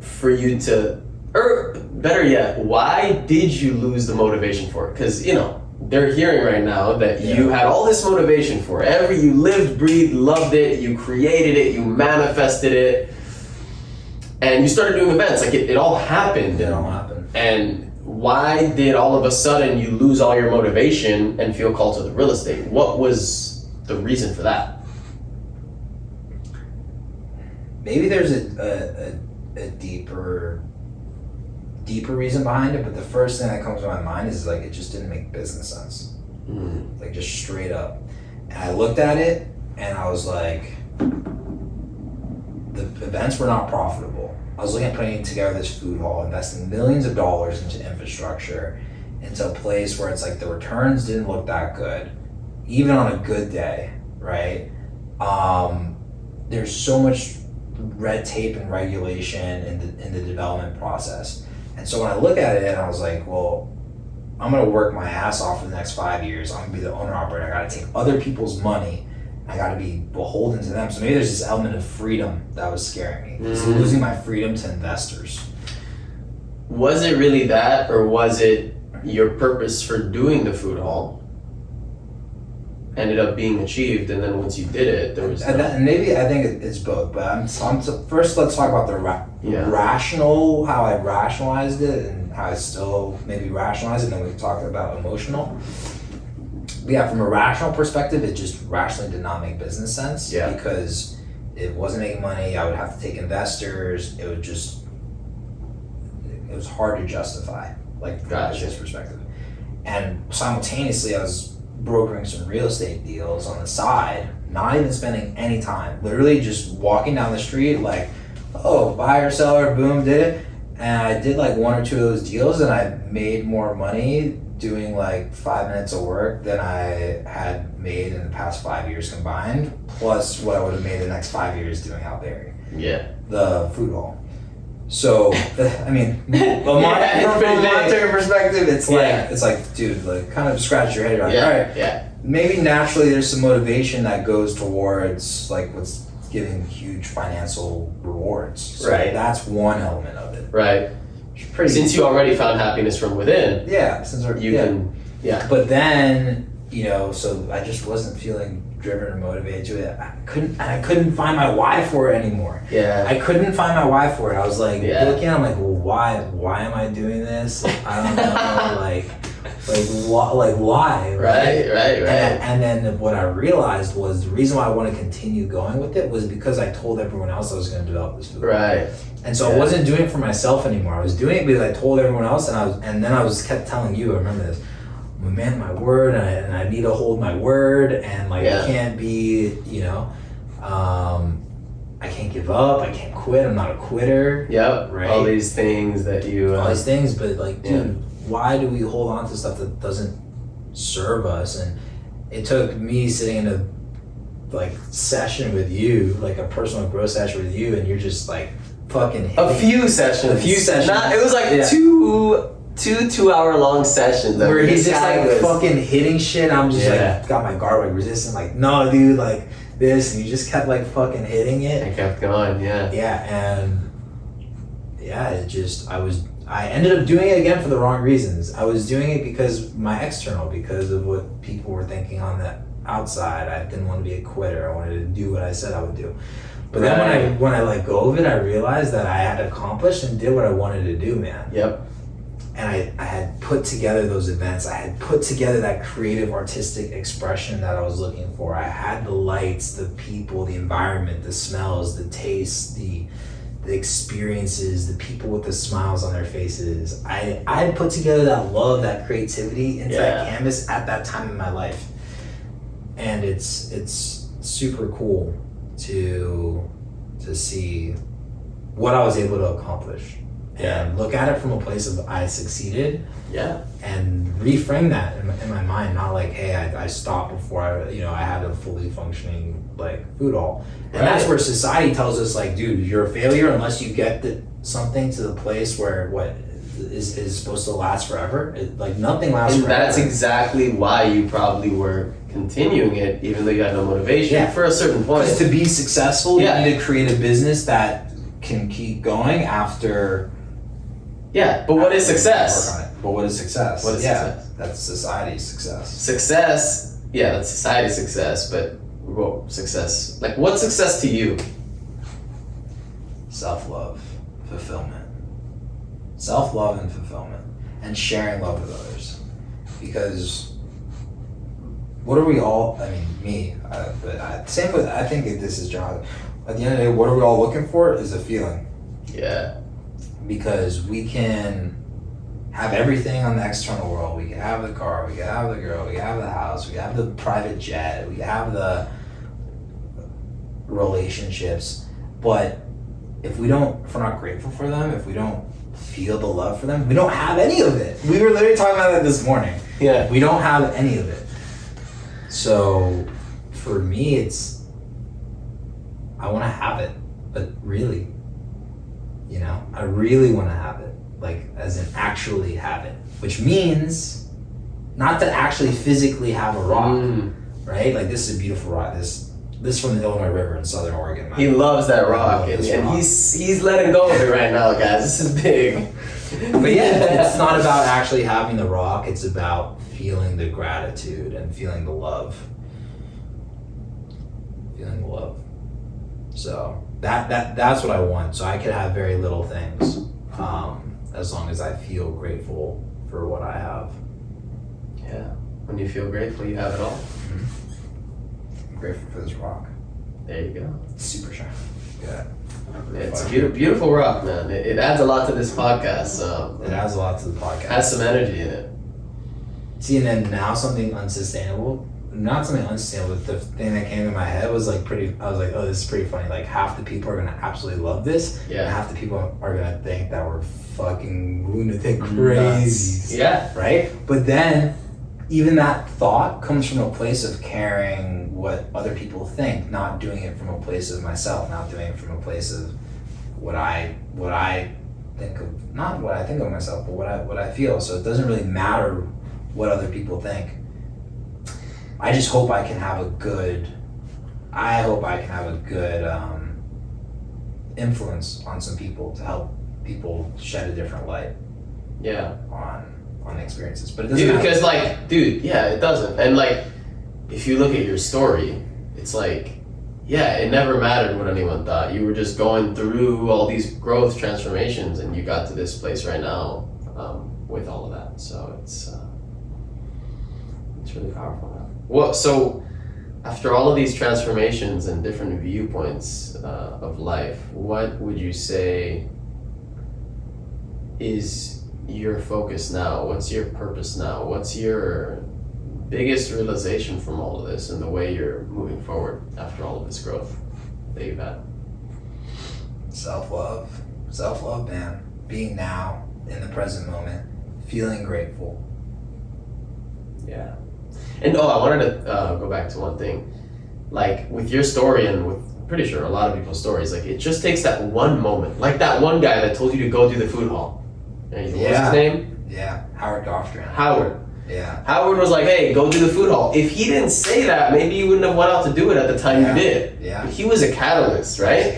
Speaker 1: for you to, or better yet, why did you lose the motivation for it? Because, you know, they're hearing right now that you had all this motivation for it. You lived, breathed, loved it, you created it, you manifested it, and you started doing events. Like, it all happened.
Speaker 2: It all happened.
Speaker 1: And why did all of a sudden you lose all your motivation and feel called to the real estate? What was the reason for that?
Speaker 2: Maybe there's a deeper reason behind it, but the first thing that comes to my mind is like, it just didn't make business sense. Like, just straight up. And I looked at it and I was like, the events were not profitable. I was looking at putting together this food hall, investing millions of dollars into infrastructure, into a place where it's like the returns didn't look that good, even on a good day, right? There's so much red tape and regulation in the development process. And so when I look at it, I was like, well, I'm gonna work my ass off for the next 5 years. I'm gonna be the owner operator. I gotta take other people's money. I gotta be beholden to them. So maybe there's this element of freedom that was scaring me. It's losing my freedom to investors.
Speaker 1: Was it really that, or was it your purpose for doing the food hall ended up being achieved, and then once you did it, there was
Speaker 2: maybe I think it's both, but first let's talk about the rational, how I rationalized it and how I still maybe rationalize it, and then we can talk about emotional. But yeah, from a rational perspective, it just rationally did not make business sense because it wasn't making money. I would have to take investors. It was hard to justify, like from a business perspective. And simultaneously, I was brokering some real estate deals on the side, not even spending any time, literally just walking down the street like, oh, buyer, seller, boom, did it. And I did like 1 or 2 of those deals, and I made more money doing like 5 minutes of work than I had made in the past 5 years combined, plus what I would have made the next 5 years doing Alberi. The food hall. So, I mean, from a monetary perspective, it's like, dude, like, kind of scratch your head, like, all right, maybe naturally there's some motivation that goes towards like what's giving huge financial rewards. So that's one element of it. Right. Since you already found happiness from within. Yeah. But then, you know, so I just wasn't feeling driven or motivated to it. I couldn't find my why for it anymore. I couldn't find my why for it. I was like looking, I'm like, well, why am I doing this? I don't know, why? Right. And then what I realized was the reason why I want to continue going with it was because I told everyone else I was going to develop this food. And so I wasn't doing it for myself anymore. I was doing it because I told everyone else, and then I kept telling you, I remember this, I'm a man of my word, and I need to hold my word, and like I can't be, you know, I can't give up, I can't quit, I'm not a quitter. Right? All these things that you... all these things, but like, dude, why do we hold on to stuff that doesn't serve us? And it took me sitting in a like session with you, like a personal growth session with you, and you're just like fucking a few sessions. It was like two hour long sessions where he's just like fucking hitting shit. I'm just like got my guard like resisting, like, no dude, like this, and you just kept like fucking hitting it. I kept going, and it just I ended up doing it again for the wrong reasons. I was doing it because because of what people were thinking on the outside. I didn't want to be a quitter. I wanted to do what I said I would do. But then when I let go of it, I realized that I had accomplished and did what I wanted to do, man. And I had put together those events. I had put together that creative, artistic expression that I was looking for. I had the lights, the people, the environment, the smells, the tastes, the the experiences, the people with the smiles on their faces. I put together that love, that creativity into that canvas at that time in my life. And it's super cool to see what I was able to accomplish. And look at it from a place of I succeeded.
Speaker 1: Yeah.
Speaker 2: And reframe that in my mind, not like, hey, I stopped before I had a fully functioning like food hall. And that's where society tells us like, dude, you're a failure unless you get something to the place where what is supposed to last forever. Like nothing lasts forever.
Speaker 1: And that's exactly why you probably were continuing it, even though you had no motivation for a certain point.
Speaker 2: Because to be successful, you need to create a business that can keep going after.
Speaker 1: Yeah, but what is success?
Speaker 2: But what is success?
Speaker 1: What is success?
Speaker 2: That's society's success.
Speaker 1: Success, that's society's success, but success, like what's success to you?
Speaker 2: Self-love, fulfillment. Self-love and fulfillment. And sharing love with others. Because what are we all, I think this is John. At the end of the day, what are we all looking for is a feeling.
Speaker 1: Yeah.
Speaker 2: Because we can have everything on the external world. We can have the car, we can have the girl, we can have the house, we can have the private jet, we can have the relationships. But if we're not grateful for them, if we don't feel the love for them, we don't have any of it. We were literally talking about that this morning.
Speaker 1: Yeah.
Speaker 2: We don't have any of it. So for me, I want to have it, but really, I really want to have it, like as in actually have it, which means not to actually physically have a rock, right? Like this is a beautiful rock. This from the Illinois River in Southern Oregon.
Speaker 1: He loves that rock, and he's letting go of it right now, guys. This is big.
Speaker 2: But yeah, it's not about actually having the rock. It's about feeling the gratitude and feeling the love. So that's what I want. So I could have very little things, as long as I feel grateful for what I have.
Speaker 1: Yeah. When you feel grateful, you have it all.
Speaker 2: I'm grateful for this rock.
Speaker 1: There you go.
Speaker 2: It's super shiny. Yeah.
Speaker 1: It's a beautiful rock, man. It adds a lot to this podcast. So
Speaker 2: it adds a lot to the podcast.
Speaker 1: It has some energy in it.
Speaker 2: See, and then now something unsustainable. Not something unsustainable, but the thing that came in my head was like I was like, oh, this is pretty funny. Like half the people are gonna absolutely love this.
Speaker 1: Yeah.
Speaker 2: And half the people are gonna think that we're fucking lunatic crazies.
Speaker 1: Yeah.
Speaker 2: Right? But then even that thought comes from a place of caring what other people think, not doing it from a place of myself, not doing it from a place of what I think of, not what I think of myself, but what I feel. So it doesn't really matter what other people think. I just hope I can have a good influence on some people to help people shed a different light.
Speaker 1: Yeah.
Speaker 2: On experiences, but it doesn't.
Speaker 1: It doesn't. And like, if you look at your story, it's like, it never mattered what anyone thought. You were just going through all these growth transformations, and you got to this place right now with all of that. So it's really powerful now. Well, so after all of these transformations and different viewpoints of life, what would you say is your focus now? What's your purpose now? What's your biggest realization from all of this and the way you're moving forward after all of this growth that you've had?
Speaker 2: Self-love, man. Being now in the present moment, feeling grateful.
Speaker 1: Yeah. And I wanted to go back to one thing. Like with your story and with pretty sure a lot of people's stories, like it just takes that one moment. Like that one guy that told you to go do the food hall. What's his name?
Speaker 2: Yeah, Howard Goffstrand.
Speaker 1: Howard.
Speaker 2: Yeah.
Speaker 1: Howard was like, hey, go do the food hall. If he didn't say that, maybe you wouldn't have went out to do it at the time you did.
Speaker 2: Yeah.
Speaker 1: But he was a catalyst, right?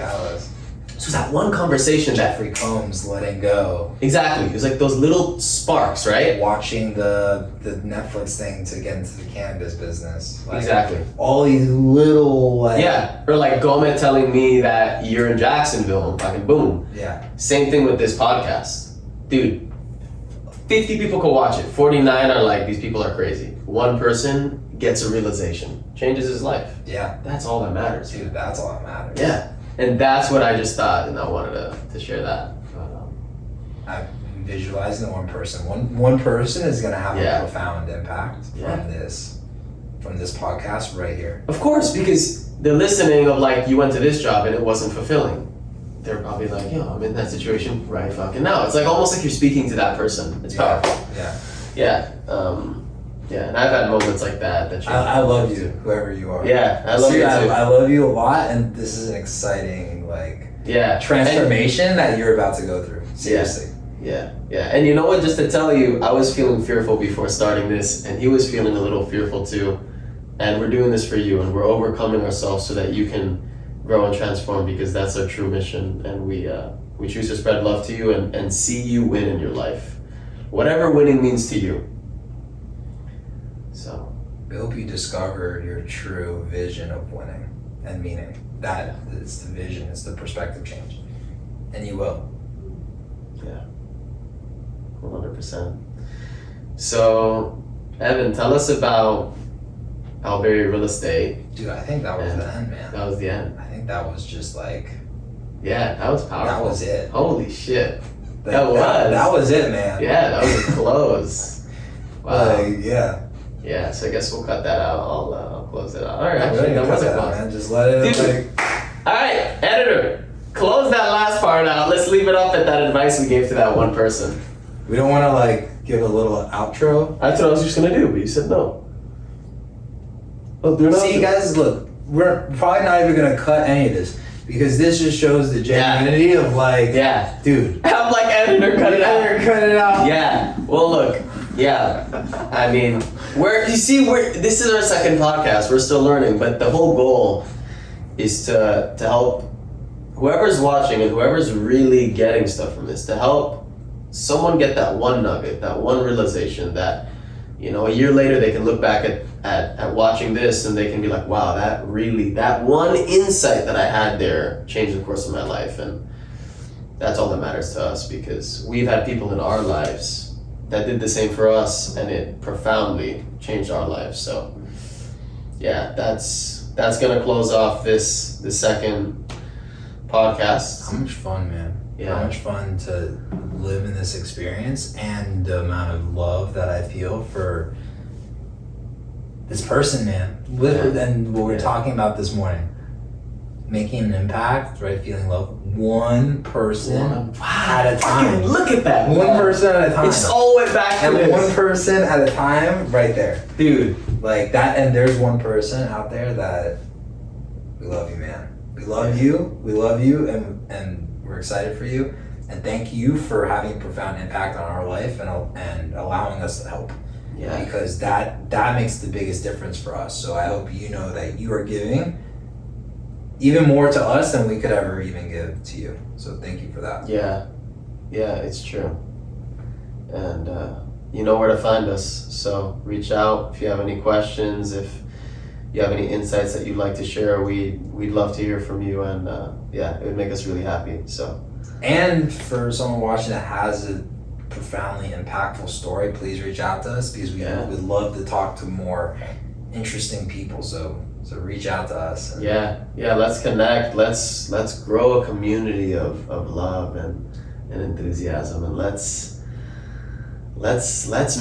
Speaker 1: So that one conversation
Speaker 2: Jeffrey Combs letting go.
Speaker 1: Exactly. It was like those little sparks, right?
Speaker 2: Watching the Netflix thing to get into the cannabis business. Like,
Speaker 1: exactly.
Speaker 2: All these little
Speaker 1: or like Gomez telling me that you're in Jacksonville and fucking boom.
Speaker 2: Yeah.
Speaker 1: Same thing with this podcast. Dude, 50 people could watch it. 49 are like, these people are crazy. One person gets a realization. Changes his life.
Speaker 2: Yeah.
Speaker 1: That's all that matters.
Speaker 2: Dude, that's all that matters.
Speaker 1: Yeah. And that's what I just thought, and I wanted to share that.
Speaker 2: I'm visualizing the one person. One person is gonna have
Speaker 1: Yeah.
Speaker 2: a profound impact from this podcast right here.
Speaker 1: Of course, because they're listening of like, you went to this job and it wasn't fulfilling. They're probably like, I'm in that situation right fucking now. It's like almost like you're speaking to that person. It's powerful.
Speaker 2: Yeah.
Speaker 1: Yeah. And I've had moments like that.
Speaker 2: I love you, whoever you are.
Speaker 1: Yeah, I love you too.
Speaker 2: I love you a lot, and this is an exciting transformation that you're about to go through. Seriously.
Speaker 1: Yeah. And you know what? Just to tell you, I was feeling fearful before starting this, and he was feeling a little fearful too. And we're doing this for you, and we're overcoming ourselves so that you can grow and transform, because that's our true mission. And we choose to spread love to you and see you win in your life, whatever winning means to you. So
Speaker 2: we hope you discover your true vision of winning and meaning. That is the vision, it's the perspective change, and you will.
Speaker 1: Yeah, 100%. So, Evan, tell us about Alberi Real Estate.
Speaker 2: Dude, I think that was the end, man.
Speaker 1: That was the end.
Speaker 2: I think that was just like...
Speaker 1: Yeah, that was powerful.
Speaker 2: That was it.
Speaker 1: Holy shit.
Speaker 2: That was it, man.
Speaker 1: Yeah, that was a close. Wow.
Speaker 2: Yeah.
Speaker 1: Yeah, so I guess we'll cut that out. I'll close it out. All right,
Speaker 2: actually, that wasn't close. Man. Just let it...
Speaker 1: Dude. All right, editor. Close that last part out. Let's leave it up at that advice we gave to that one person.
Speaker 2: We don't want to give a little outro.
Speaker 1: That's what I was just going to do, but you said no.
Speaker 2: See, guys, look, we're probably not even going to cut any of this, because this just shows the genuinity of dude.
Speaker 1: I'm like, editor, cut it out. Yeah. Well, look. Yeah. I mean, this is our second podcast. We're still learning, but the whole goal is to help whoever's watching and whoever's really getting stuff from this, to help someone get that one nugget, that one realization that, a year later they can look back at watching this and they can be like, wow, that one insight that I had there changed the course of my life. And that's all that matters to us, because we've had people in our lives that did the same for us, and it profoundly changed our lives. So yeah, that's gonna close off this second podcast.
Speaker 2: How much fun, man.
Speaker 1: Yeah.
Speaker 2: How much fun to live in this experience, and the amount of love that I feel for this person, man. And what we were talking about this morning, making an impact, right? Feeling love, one person at a time.
Speaker 1: Look at that.
Speaker 2: One person at a time.
Speaker 1: It just all went back to this.
Speaker 2: One person at a time, right there.
Speaker 1: Dude.
Speaker 2: Like that, and there's one person out there that we love you, man. We love you, and we're excited for you. And thank you for having a profound impact on our life and allowing us to help.
Speaker 1: Yeah.
Speaker 2: Because that makes the biggest difference for us. So I hope you know that you are giving even more to us than we could ever even give to you. So thank you for that.
Speaker 1: Yeah, it's true. And you know where to find us. So reach out if you have any questions, if you have any insights that you'd like to share. We'd love to hear from you, and it would make us really happy. So. And
Speaker 2: for someone watching that has a profoundly impactful story, please reach out to us, because we would love to talk to more interesting people. So reach out to us.
Speaker 1: Yeah, let's connect. Let's grow a community of love and enthusiasm, and let's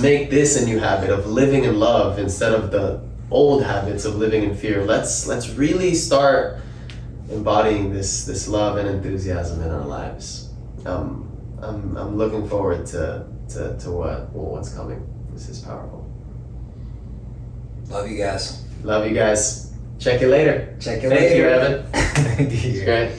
Speaker 1: make this a new habit of living in love instead of the old habits of living in fear. Let's really start embodying this love and enthusiasm in our lives. I'm looking forward to what's coming. This is powerful.
Speaker 2: Love you guys.
Speaker 1: Check you later.
Speaker 2: Thank you,
Speaker 1: Evan.
Speaker 2: Thank you.
Speaker 1: It's great.